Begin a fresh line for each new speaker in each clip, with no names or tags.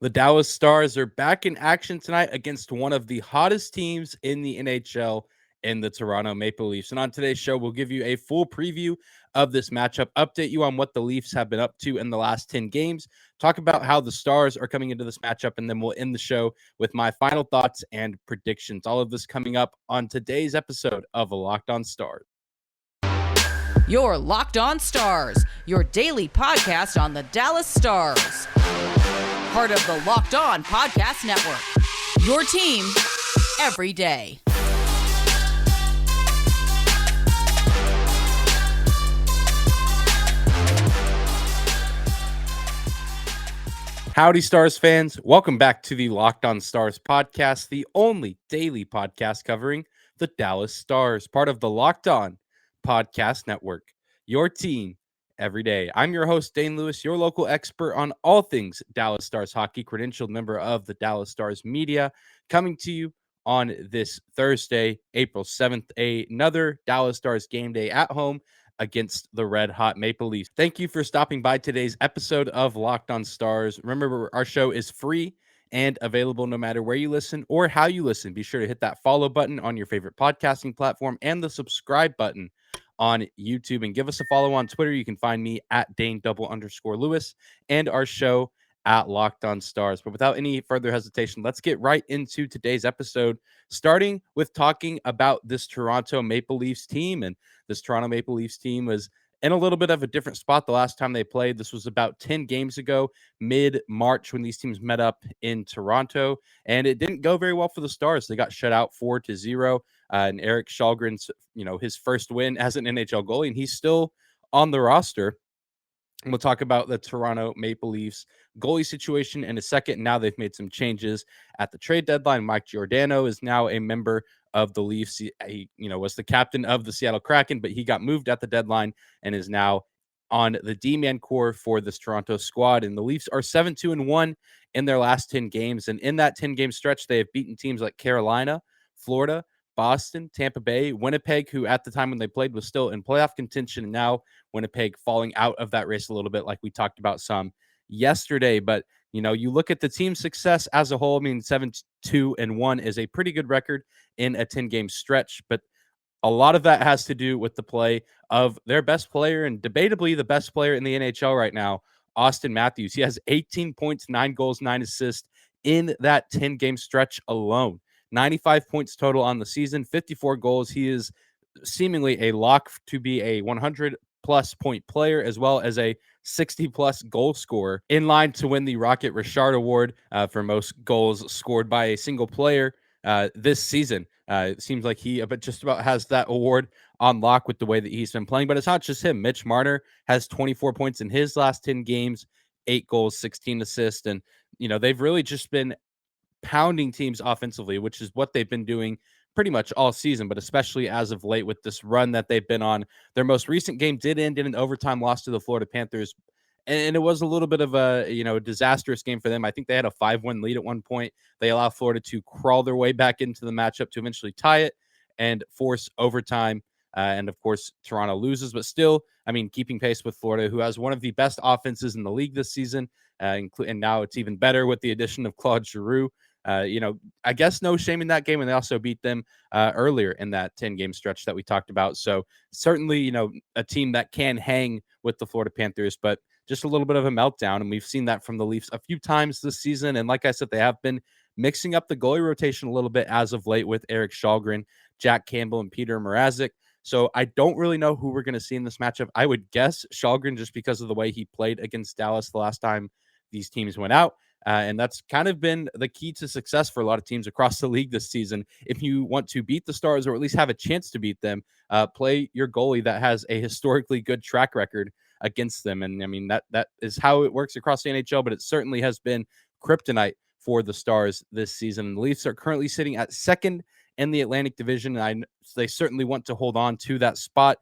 The Dallas Stars are back in action tonight against one of the hottest teams in the NHL in the Toronto Maple Leafs. And on today's show, we'll give you a full preview of this matchup, update you on what the Leafs have been up to in the last 10 games, talk about how the Stars are coming into this matchup, and then we'll end the show with my final thoughts and predictions. All of this coming up on today's episode of Locked On Stars.
Your Locked On Stars, your daily podcast on the Dallas Stars. Part of the Locked On Podcast Network. Your team every day.
Howdy, Stars fans. Welcome back to the Locked On Stars podcast, the only daily podcast covering the Dallas Stars, part of the Locked On Podcast Network. Your team every day. I'm your host, Dane Lewis, your local expert on all things Dallas Stars hockey, credentialed member of the Dallas Stars media, coming to you on this Thursday, April 7th, another Dallas Stars game day at home against the Red Hot Maple Leafs. Thank you for stopping by today's episode of Locked On Stars. Remember, our show is free and available no matter where you listen or how you listen. Be sure to hit that follow button on your favorite podcasting platform and the subscribe button on YouTube, and give us a follow on Twitter. You can find me at Dane_Lewis and our show at Locked On Stars. But without any further hesitation, let's get right into today's episode, starting with talking about this Toronto Maple Leafs team. And this Toronto Maple Leafs team was in a little bit of a different spot the last time they played. This was about 10 games ago, mid-March, when these teams met up in Toronto, and it didn't go very well for the Stars. They got shut out 4-0. And Erik Källgren's, his first win as an NHL goalie, and he's still on the roster. And we'll talk about the Toronto Maple Leafs goalie situation in a second. Now they've made some changes at the trade deadline. Mike Giordano is now a member of the Leafs. He was the captain of the Seattle Kraken, but he got moved at the deadline and is now on the D-man core for this Toronto squad. And the Leafs are 7-2-1 in their last 10 games. And in that 10-game stretch, they have beaten teams like Carolina, Florida, Boston, Tampa Bay, Winnipeg, who at the time when they played was still in playoff contention, and now Winnipeg falling out of that race a little bit, like we talked about some yesterday. But, you look at the team's success as a whole. I mean, 7-2-1 is a pretty good record in a 10-game stretch, but a lot of that has to do with the play of their best player and debatably the best player in the NHL right now, Auston Matthews. He has 18 points, 9 goals, 9 assists in that 10-game stretch alone. 95 points total on the season, 54 goals. He is seemingly a lock to be a 100-plus point player, as well as a 60-plus goal scorer, in line to win the Rocket Richard Award for most goals scored by a single player this season. It seems like he just about has that award on lock with the way that he's been playing. But it's not just him. Mitch Marner has 24 points in his last 10 games, 8 goals, 16 assists. And, they've really just been pounding teams offensively, which is what they've been doing pretty much all season, but especially as of late with this run that they've been on. Their most recent game did end in an overtime loss to the Florida Panthers, and it was a little bit of a disastrous game for them. I think they had a 5-1 lead at one point. They allowed Florida to crawl their way back into the matchup to eventually tie it and force overtime. And of course, Toronto loses, but still, keeping pace with Florida, who has one of the best offenses in the league this season. And now it's even better with the addition of Claude Giroux. I guess no shame in that game, and they also beat them earlier in that 10-game stretch that we talked about. So certainly, a team that can hang with the Florida Panthers, but just a little bit of a meltdown, and we've seen that from the Leafs a few times this season. And like I said, they have been mixing up the goalie rotation a little bit as of late with Erik Källgren, Jack Campbell, and Peter Mrazek. So I don't really know who we're going to see in this matchup. I would guess Källgren just because of the way he played against Dallas the last time these teams went out. And that's kind of been the key to success for a lot of teams across the league this season. If you want to beat the Stars or at least have a chance to beat them, play your goalie that has a historically good track record against them. And that is how it works across the NHL, but it certainly has been kryptonite for the Stars this season. The Leafs are currently sitting at second in the Atlantic Division, and they certainly want to hold on to that spot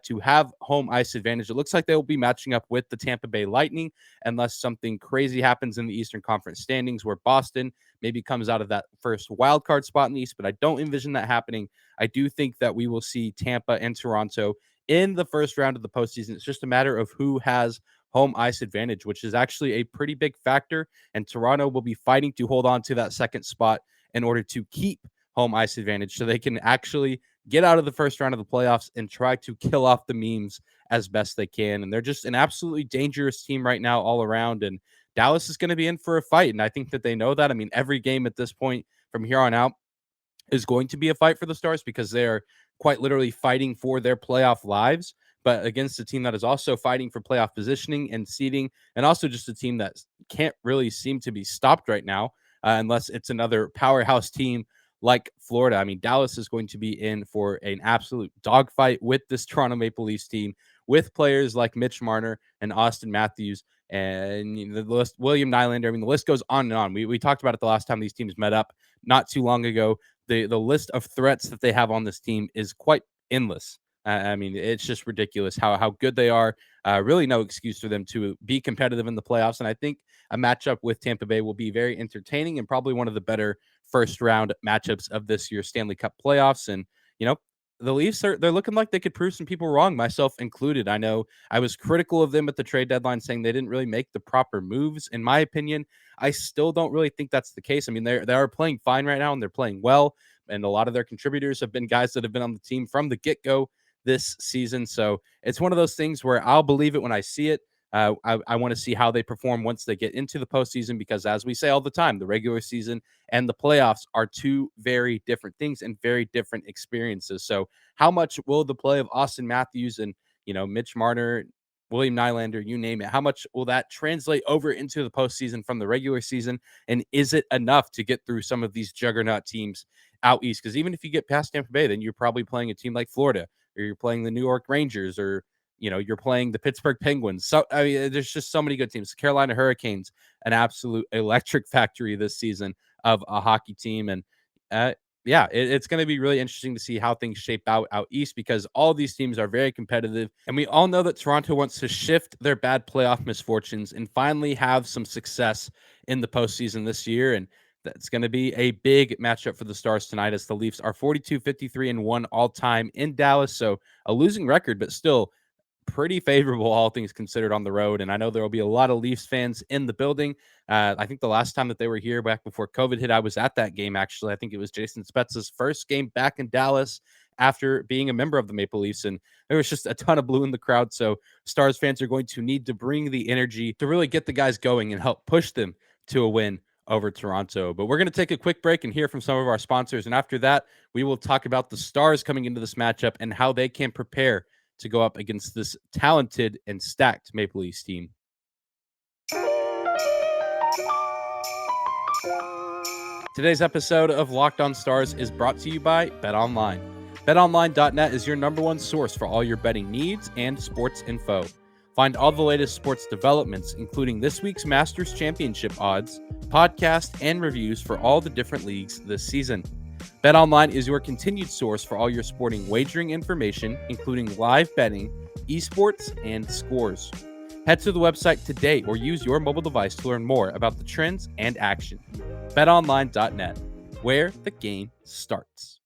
to have home ice advantage. It looks like they will be matching up with the Tampa Bay Lightning unless something crazy happens in the Eastern Conference standings where Boston maybe comes out of that first wild card spot in the East, but I don't envision that happening. I do think that we will see Tampa and Toronto in the first round of the postseason. It's just a matter of who has home ice advantage, which is actually a pretty big factor. And Toronto will be fighting to hold on to that second spot in order to keep home ice advantage so they can actually get out of the first round of the playoffs and try to kill off the memes as best they can. And they're just an absolutely dangerous team right now all around. And Dallas is going to be in for a fight. And I think that they know that. I mean, every game at this point from here on out is going to be a fight for the Stars because they are quite literally fighting for their playoff lives, but against a team that is also fighting for playoff positioning and seeding, and also just a team that can't really seem to be stopped right now unless it's another powerhouse team like Florida. I mean, Dallas is going to be in for an absolute dogfight with this Toronto Maple Leafs team, with players like Mitch Marner and Auston Matthews and the list, William Nylander. I mean, the list goes on and on. We talked about it the last time these teams met up not too long ago. The list of threats that they have on this team is quite endless. I mean, it's just ridiculous how good they are. Really no excuse for them to be competitive in the playoffs. And I think a matchup with Tampa Bay will be very entertaining and probably one of the better first round matchups of this year's Stanley Cup playoffs. And, the Leafs they're looking like they could prove some people wrong, myself included. I know I was critical of them at the trade deadline, saying they didn't really make the proper moves. In my opinion, I still don't really think that's the case. I mean, they are playing fine right now and they're playing well. And a lot of their contributors have been guys that have been on the team from the get-go this season. So it's one of those things where I'll believe it when I see it. I want to see how they perform once they get into the postseason, because as we say all the time, the regular season and the playoffs are two very different things and very different experiences. So how much will the play of Auston Matthews and, Mitch Marner, William Nylander, you name it, how much will that translate over into the postseason from the regular season? And is it enough to get through some of these juggernaut teams out east? Because even if you get past Tampa Bay, then you're probably playing a team like Florida, or you're playing the New York Rangers, or you're playing the Pittsburgh Penguins. So, I mean, there's just so many good teams. Carolina Hurricanes, an absolute electric factory this season of a hockey team. And it's going to be really interesting to see how things shape out east, because all these teams are very competitive. And we all know that Toronto wants to shift their bad playoff misfortunes and finally have some success in the postseason this year. And that's going to be a big matchup for the Stars tonight, as the Leafs are 42-53-1 all time in Dallas. So a losing record, but still pretty favorable, all things considered, on the road. And I know there will be a lot of Leafs fans in the building. I think the last time that they were here back before COVID hit, I was at that game, actually. I think it was Jason Spezza's first game back in Dallas after being a member of the Maple Leafs. And there was just a ton of blue in the crowd. So Stars fans are going to need to bring the energy to really get the guys going and help push them to a win over Toronto. But we're going to take a quick break and hear from some of our sponsors. And after that, we will talk about the Stars coming into this matchup and how they can prepare to go up against this talented and stacked Maple Leafs team. Today's episode of Locked On Stars is brought to you by BetOnline. BetOnline.net is your number one source for all your betting needs and sports info. Find all the latest sports developments, including this week's Masters Championship odds, podcasts, and reviews for all the different leagues this season. BetOnline is your continued source for all your sporting wagering information, including live betting, esports, and scores. Head to the website today or use your mobile device to learn more about the trends and action. BetOnline.net, where the game starts.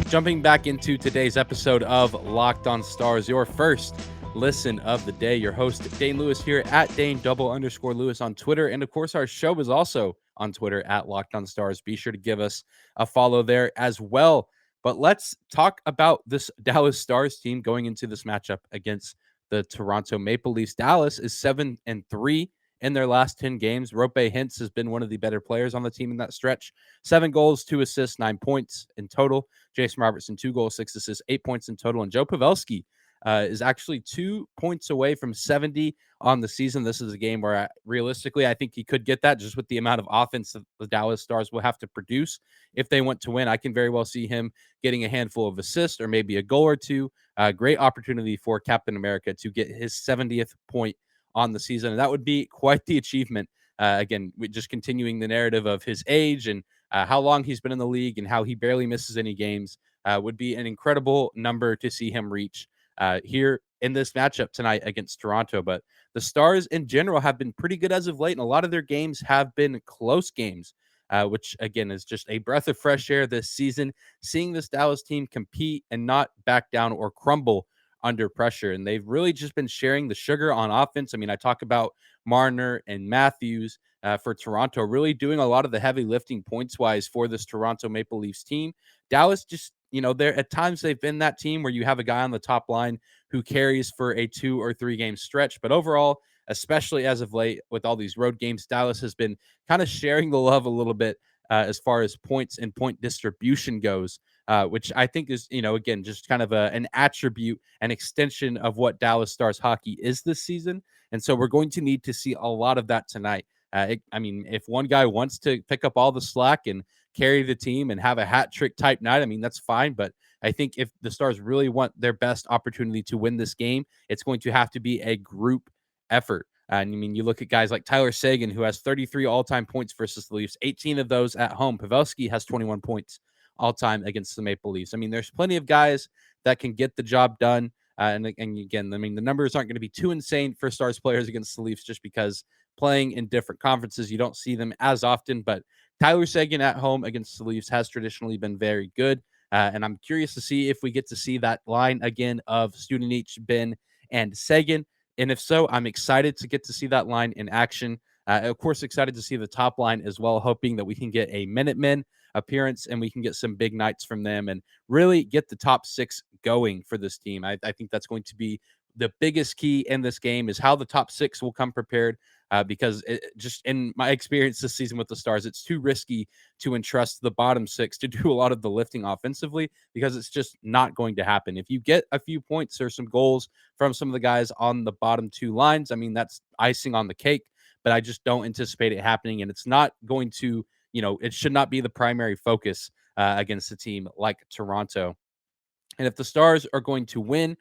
Jumping back into today's episode of Locked On Stars, your first listen of the day. Your host, Dane Lewis, here at Dane_Lewis on Twitter. And of course, our show is also on Twitter at Locked On Stars. Be sure to give us a follow there as well. But let's talk about this Dallas Stars team going into this matchup against the Toronto Maple Leafs. Dallas is 7-3 in their last 10 games. Roope Hintz has been one of the better players on the team in that stretch. 7 goals, 2 assists, 9 points in total. Jason Robertson, 2 goals, 6 assists, 8 points in total. And Joe Pavelski is actually 2 points away from 70 on the season. This is a game where realistically, I think he could get that just with the amount of offense that the Dallas Stars will have to produce if they want to win. I can very well see him getting a handful of assists or maybe a goal or two. Great opportunity for Captain America to get his 70th point on the season. And that would be quite the achievement. Again, just continuing the narrative of his age and how long he's been in the league and how he barely misses any games would be an incredible number to see him reach here in this matchup tonight against Toronto. But the Stars in general have been pretty good as of late, and a lot of their games have been close games. which again is just a breath of fresh air this season, seeing this Dallas team compete and not back down or crumble under pressure. And they've really just been sharing the sugar on offense. I mean, I talk about Marner and Matthews for Toronto, really doing a lot of the heavy lifting points wise for this Toronto Maple Leafs team. Dallas just, they're at times they've been that team where you have a guy on the top line who carries for a 2 or 3 game stretch. But overall, especially as of late with all these road games, Dallas has been kind of sharing the love a little bit as far as points and point distribution goes, which I think is, again, just kind of an attribute, an extension of what Dallas Stars hockey is this season. And so we're going to need to see a lot of that tonight. If one guy wants to pick up all the slack and carry the team and have a hat trick type night, I mean, that's fine. But I think if the Stars really want their best opportunity to win this game, it's going to have to be a group effort. And I mean, you look at guys like Tyler Seguin, who has 33 all-time points versus the Leafs, 18 of those at home. Pavelski has 21 points all-time against the Maple Leafs. I mean, there's plenty of guys that can get the job done. And again, I mean, the numbers aren't going to be too insane for Stars players against the Leafs just because playing in different conferences, you don't see them as often. But Tyler Seguin at home against the Leafs has traditionally been very good. And I'm curious to see if we get to see that line again of Studenic, Ben, and Seguin. And if so, I'm excited to get to see that line in action. Of course, excited to see the top line as well, hoping that we can get a Minutemen appearance and we can get some big nights from them and really get the top 6 going for this team. I think that's going to be the biggest key in this game is how the top 6 will come prepared. Because just in my experience this season with the Stars, it's too risky to entrust the bottom 6 to do a lot of the lifting offensively because it's just not going to happen. If you get a few points or some goals from some of the guys on the bottom 2 lines, I mean, that's icing on the cake, but I just don't anticipate it happening. And it's not going to, it should not be the primary focus against a team like Toronto. And if the Stars are going to win,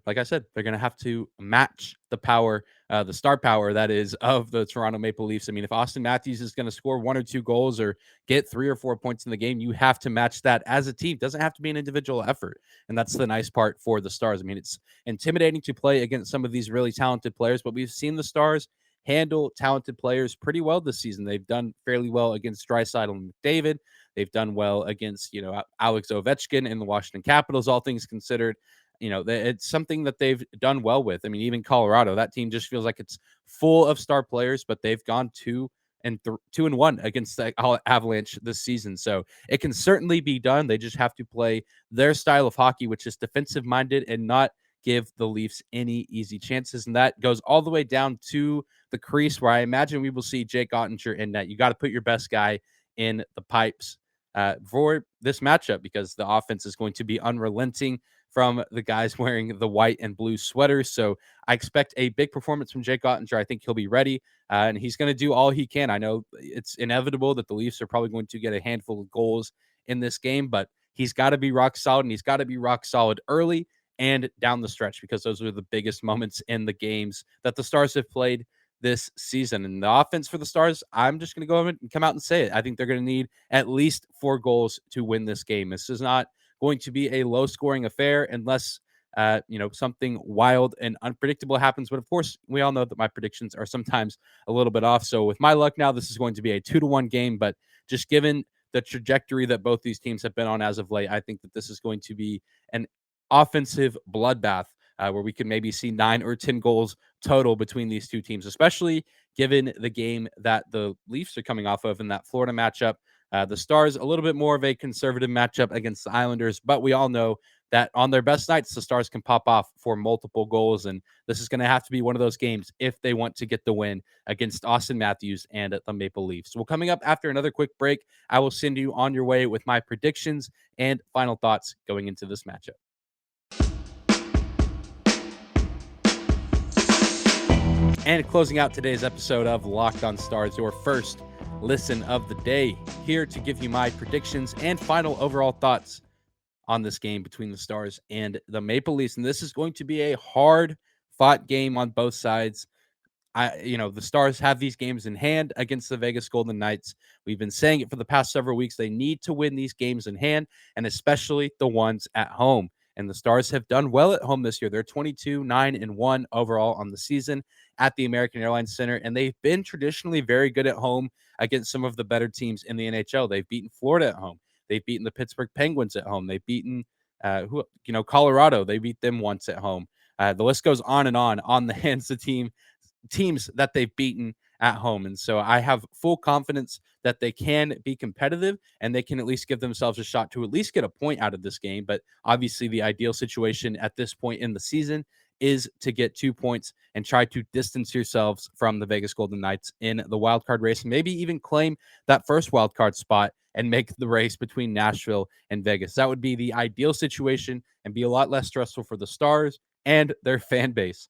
like I said, they're going to have to match the power, the star power that is of the Toronto Maple Leafs. I mean, if Auston Matthews is going to score 1 or 2 goals or get 3 or 4 points in the game, you have to match that as a team. It doesn't have to be an individual effort. And that's the nice part for the Stars. I mean, it's intimidating to play against some of these really talented players, but we've seen the Stars handle talented players pretty well this season. They've done fairly well against Draisaitl and McDavid. They've done well against, Alex Ovechkin and the Washington Capitals, all things considered. It's something that they've done well with. I mean, even Colorado, that team just feels like it's full of star players, but they've gone 2-1 against the Avalanche this season. So it can certainly be done. They just have to play their style of hockey, which is defensive minded and not give the Leafs any easy chances. And that goes all the way down to the crease where I imagine we will see Jake Oettinger in net. You got to put your best guy in the pipes for this matchup because the offense is going to be unrelenting from the guys wearing the white and blue sweaters. So I expect a big performance from Jake Oettinger. I think he'll be ready, and he's going to do all he can. I know it's inevitable that the Leafs are probably going to get a handful of goals in this game, but he's got to be rock solid, and he's got to be rock solid early and down the stretch because those are the biggest moments in the games that the Stars have played this season. And the offense for the Stars, I'm just going to go and come out and say it. I think they're going to need at least 4 goals to win this game. This is not going to be a low-scoring affair unless, something wild and unpredictable happens. But, of course, we all know that my predictions are sometimes a little bit off. So with my luck now, this is going to be a 2-1 game. But just given the trajectory that both these teams have been on as of late, I think that this is going to be an offensive bloodbath where we can maybe see 9 or 10 goals total between these two teams, especially given the game that the Leafs are coming off of in that Florida matchup. The Stars, a little bit more of a conservative matchup against the Islanders, but we all know that on their best nights, the Stars can pop off for multiple goals, and this is going to have to be one of those games if they want to get the win against Auston Matthews and the Maple Leafs. Well, coming up after another quick break, I will send you on your way with my predictions and final thoughts going into this matchup. And closing out today's episode of Locked On Stars, your first listen of the day, here to give you my predictions and final overall thoughts on this game between the Stars and the Maple Leafs. And this is going to be a hard-fought game on both sides. The Stars have these games in hand against the Vegas Golden Knights. We've been saying it for the past several weeks. They need to win these games in hand, and especially the ones at home. And the Stars have done well at home this year. They're 22-9-1 overall on the season at the American Airlines Center, and they've been traditionally very good at home against some of the better teams in the NHL. They've beaten Florida at home. They've beaten the Pittsburgh Penguins at home. They've beaten Colorado. They beat them once at home. The list goes on and on the hands of teams that they've beaten at home. And so I have full confidence that they can be competitive and they can at least give themselves a shot to at least get a point out of this game. But obviously the ideal situation at this point in the season is to get 2 points and try to distance yourselves from the Vegas Golden Knights in the wild card race, and maybe even claim that first wild card spot and make the race between Nashville and Vegas. That would be the ideal situation and be a lot less stressful for the Stars and their fan base.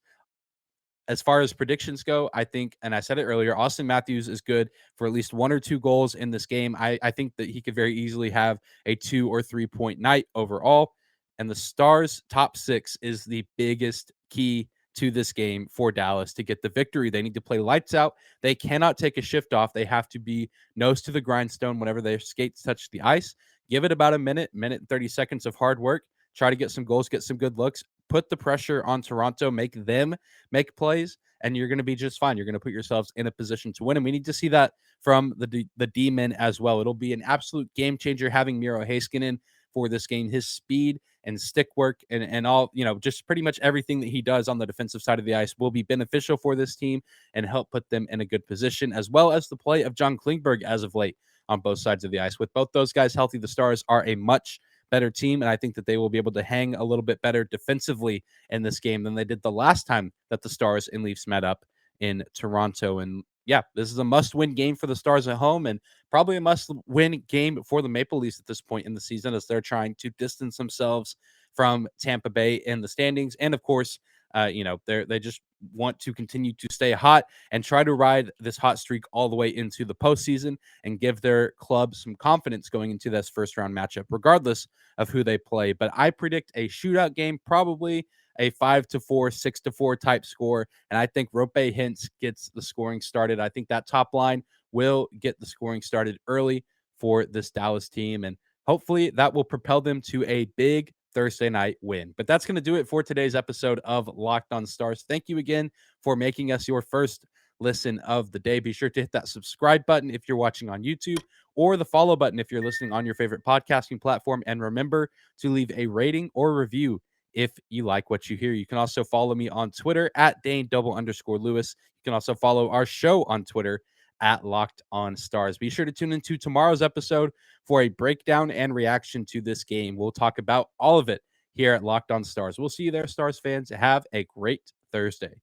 As far as predictions go, I think, and I said it earlier, Auston Matthews is good for at least 1 or 2 goals in this game. I think that he could very easily have a 2 or 3 point night overall. And the Stars' top 6 is the biggest key to this game for Dallas to get the victory. They need to play lights out. They cannot take a shift off. They have to be nose to the grindstone whenever their skates touch the ice. Give it about a minute and 30 seconds of hard work. Try to get some goals, get some good looks, put the pressure on Toronto, make them make plays, and you're going to be just fine. You're going to put yourselves in a position to win, and we need to see that from the D-men as well. It'll be an absolute game changer having Miro Heiskanen for this game. His speed and stick work and all, just pretty much everything that he does on the defensive side of the ice will be beneficial for this team and help put them in a good position, as well as the play of John Klingberg as of late on both sides of the ice. With both those guys healthy, the Stars are a much better team, and I think that they will be able to hang a little bit better defensively in this game than they did the last time that the Stars and Leafs met up in Toronto. And yeah, this is a must-win game for the Stars at home and probably a must-win game for the Maple Leafs at this point in the season as they're trying to distance themselves from Tampa Bay in the standings. And of course, they just want to continue to stay hot and try to ride this hot streak all the way into the postseason and give their club some confidence going into this first round matchup, regardless of who they play. But I predict a shootout game, probably a 5-4, 6-4 type score. And I think Roope Hintz gets the scoring started. I think that top line will get the scoring started early for this Dallas team. And hopefully that will propel them to a big Thursday night win. But that's going to do it for today's episode of Locked On Stars. Thank you again for making us your first listen of the day. Be sure to hit that subscribe button if you're watching on YouTube, or the follow button if you're listening on your favorite podcasting platform. And remember to leave a rating or review if you like what you hear. You can also follow me on Twitter at Dane_Lewis. You can also follow our show on Twitter at Locked On Stars. Be sure to tune into tomorrow's episode for a breakdown and reaction to this game. We'll talk about all of it here at Locked On Stars. We'll see you there, Stars fans. Have a great Thursday.